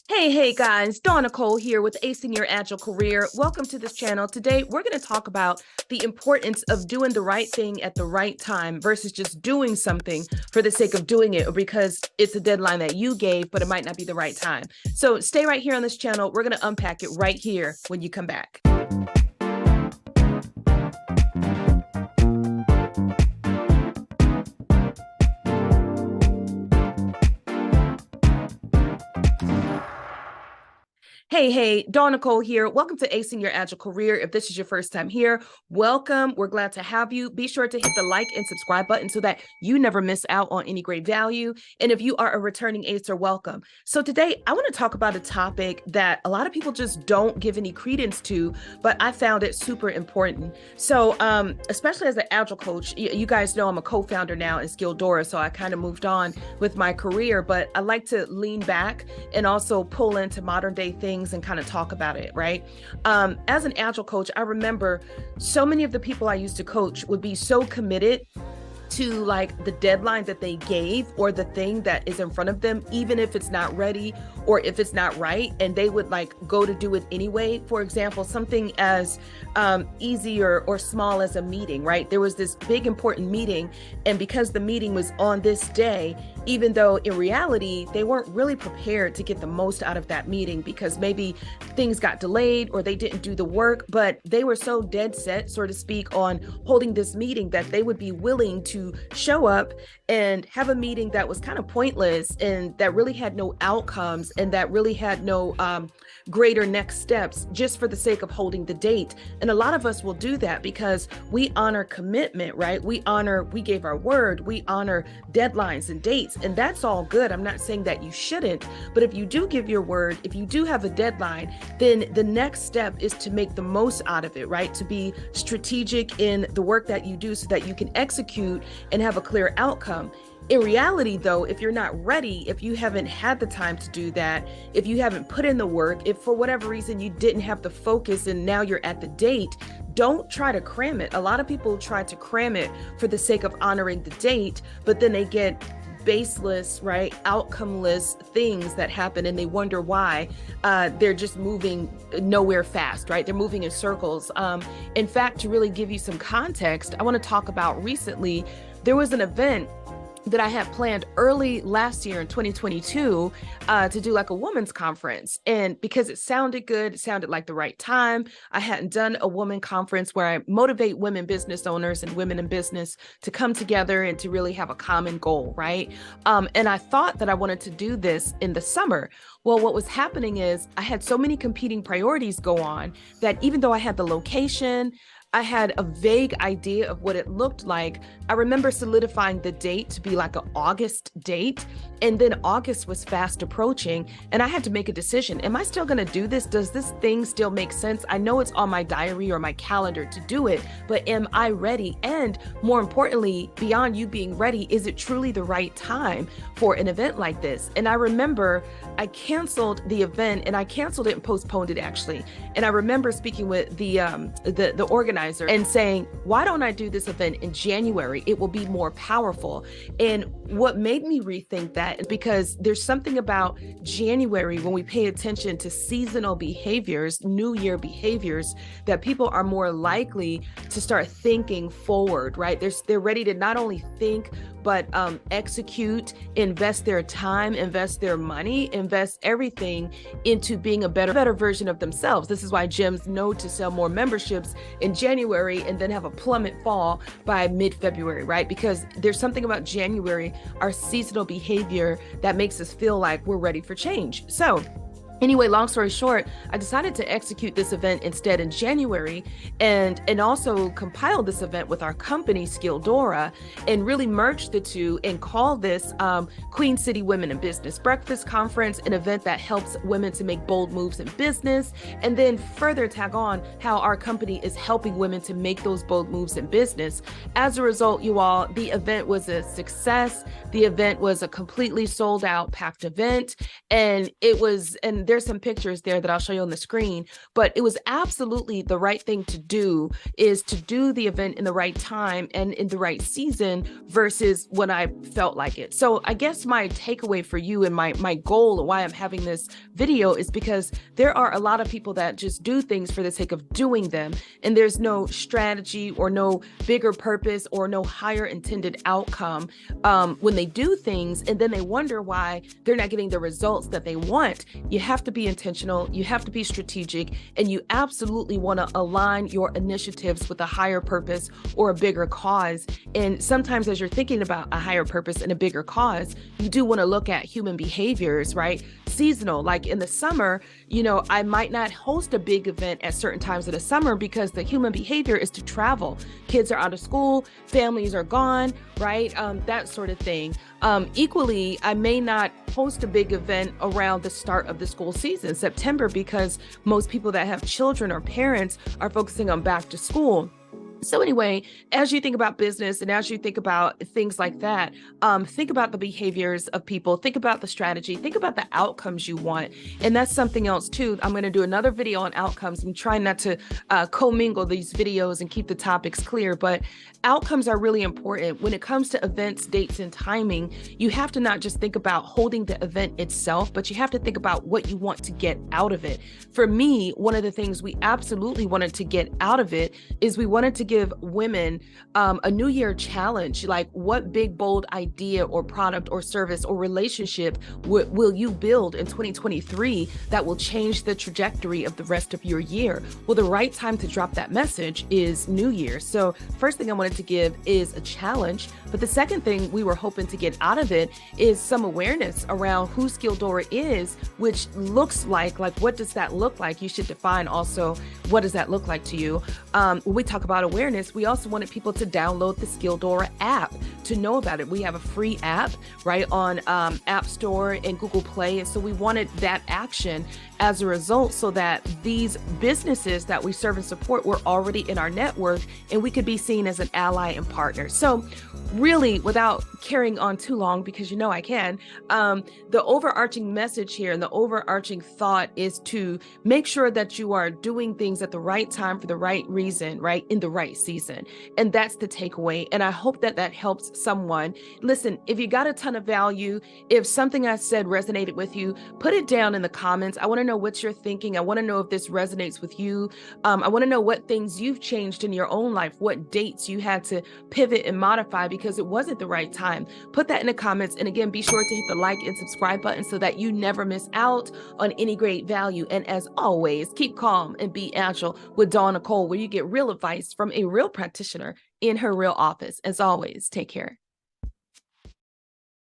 Hey guys, Dawn Nicole here with Acing Your Agile Career. Welcome to this channel. Today, we're going to talk about the importance of doing the right thing at the right time versus just doing something for the sake of doing it or because it's a deadline that you gave, but it might not be the right time. So stay right here on this channel. We're going to unpack it right here when you come back. Hey, Dawn Nicole here. Welcome to Acing Your Agile Career. If this is your first time here, welcome. We're glad to have you. Be sure to hit the like and subscribe button so that you never miss out on any great value. And if you are a returning Acer, welcome. So today I want to talk about a topic that a lot of people just don't give any credence to, but I found it super important. So especially as an Agile coach, you guys know I'm a co-founder now in Skilldora, so I kind of moved on with my career, but I like to lean back and also pull into modern day things and kind of talk about it, right? As an Agile coach, I remember so many of the people I used to coach would be so committed to like the deadline that they gave or the thing that is in front of them, even if it's not ready or if it's not right, and they would like go to do it anyway. For example, something as easy or small as a meeting, right? There was this big important meeting, and because the meeting was on this day, even though in reality, they weren't really prepared to get the most out of that meeting because maybe things got delayed or they didn't do the work, but they were so dead set, so to speak, on holding this meeting that they would be willing to show up and have a meeting that was kind of pointless and that really had no outcomes and that really had no greater next steps just for the sake of holding the date. And a lot of us will do that because we honor commitment, right? We gave our word, we honor deadlines and dates, and that's all good. I'm not saying that you shouldn't, but if you do give your word, if you do have a deadline, then the next step is to make the most out of it, right? To be strategic in the work that you do so that you can execute and have a clear outcome. In reality, though, if you're not ready, if you haven't had the time to do that, if you haven't put in the work, if for whatever reason you didn't have the focus and now you're at the date, don't try to cram it. A lot of people try to cram it for the sake of honoring the date, but then they get baseless, right, outcomeless things that happen, and they wonder why they're just moving nowhere fast, right? They're moving in circles. In fact, to really give you some context, I want to talk about recently, there was an event that I had planned early last year in 2022 to do like a women's conference. And because it sounded good, it sounded like the right time. I hadn't done a woman conference where I motivate women business owners and women in business to come together and to really have a common goal, right? And I thought that I wanted to do this in the summer. Well, what was happening is I had so many competing priorities go on that even though I had the location, I had a vague idea of what it looked like. I remember solidifying the date to be like an August date. And then August was fast approaching and I had to make a decision. Am I still going to do this? Does this thing still make sense? I know it's on my diary or my calendar to do it, but am I ready? And more importantly, beyond you being ready, is it truly the right time for an event like this? And I remember I canceled the event, and I canceled it and postponed it actually. And I remember speaking with the organizer and saying, why don't I do this event in January? It will be more powerful. And what made me rethink that is because there's something about January when we pay attention to seasonal behaviors, New Year behaviors, that people are more likely to start thinking forward, right? They're ready to not only think, but execute, invest their time, invest their money, invest everything into being a better version of themselves. This is why gyms know to sell more memberships in January and then have a plummet fall by mid-February, right? Because there's something about January, our seasonal behavior, that makes us feel like we're ready for change. So anyway, long story short, I decided to execute this event instead in January and also compile this event with our company, Skilldora, and really merge the two and call this Queen City Women in Business Breakfast Conference, an event that helps women to make bold moves in business, and then further tag on how our company is helping women to make those bold moves in business. As a result, you all, the event was a success. The event was a completely sold out, packed event, and there's some pictures there that I'll show you on the screen, but it was absolutely the right thing to do, is to do the event in the right time and in the right season versus when I felt like it. So I guess my takeaway for you and my goal and why I'm having this video is because there are a lot of people that just do things for the sake of doing them, and there's no strategy or no bigger purpose or no higher intended outcome when they do things, and then they wonder why they're not getting the results that they want. You have to be intentional, you have to be strategic, and you absolutely want to align your initiatives with a higher purpose or a bigger cause. And sometimes as you're thinking about a higher purpose and a bigger cause, you do want to look at human behaviors, right? Seasonal, like in the summer, I might not host a big event at certain times of the summer because the human behavior is to travel. Kids are out of school, families are gone, right? That sort of thing. Equally, I may not host a big event around the start of the school season, September, because most people that have children or parents are focusing on back to school. So anyway, as you think about business and as you think about things like that, think about the behaviors of people, think about the strategy, think about the outcomes you want. And that's something else too. I'm going to do another video on outcomes. I'm trying not to commingle these videos and keep the topics clear, but outcomes are really important. When it comes to events, dates, and timing, you have to not just think about holding the event itself, but you have to think about what you want to get out of it. For me, one of the things we absolutely wanted to get out of it is we wanted to give women a New Year challenge, like what big, bold idea or product or service or relationship will you build in 2023 that will change the trajectory of the rest of your year? Well, the right time to drop that message is New Year. So first thing I wanted to give is a challenge, but the second thing we were hoping to get out of it is some awareness around who Skilldora is, which looks like what does that look like? You should define also what does that look like to you. When we talk about awareness, we also wanted people to download the Skilldora app to know about it. We have a free app right on App Store and Google Play. And so we wanted that action as a result so that these businesses that we serve and support were already in our network and we could be seen as an ally and partner. So really, without carrying on too long, because I can, the overarching message here and the overarching thought is to make sure that you are doing things at the right time for the right reason, right? In the right season. And that's the takeaway. And I hope that that helps someone. Listen, if you got a ton of value, if something I said resonated with you, put it down in the comments. I want to know what you're thinking. I want to know if this resonates with you. I want to know what things you've changed in your own life, what dates you had to pivot and modify because it wasn't the right time. Put that in the comments. And again, be sure to hit the like and subscribe button so that you never miss out on any great value. And as always, keep calm and be agile with Nicole, where you get real advice from a real practitioner in her real office. As always, take care.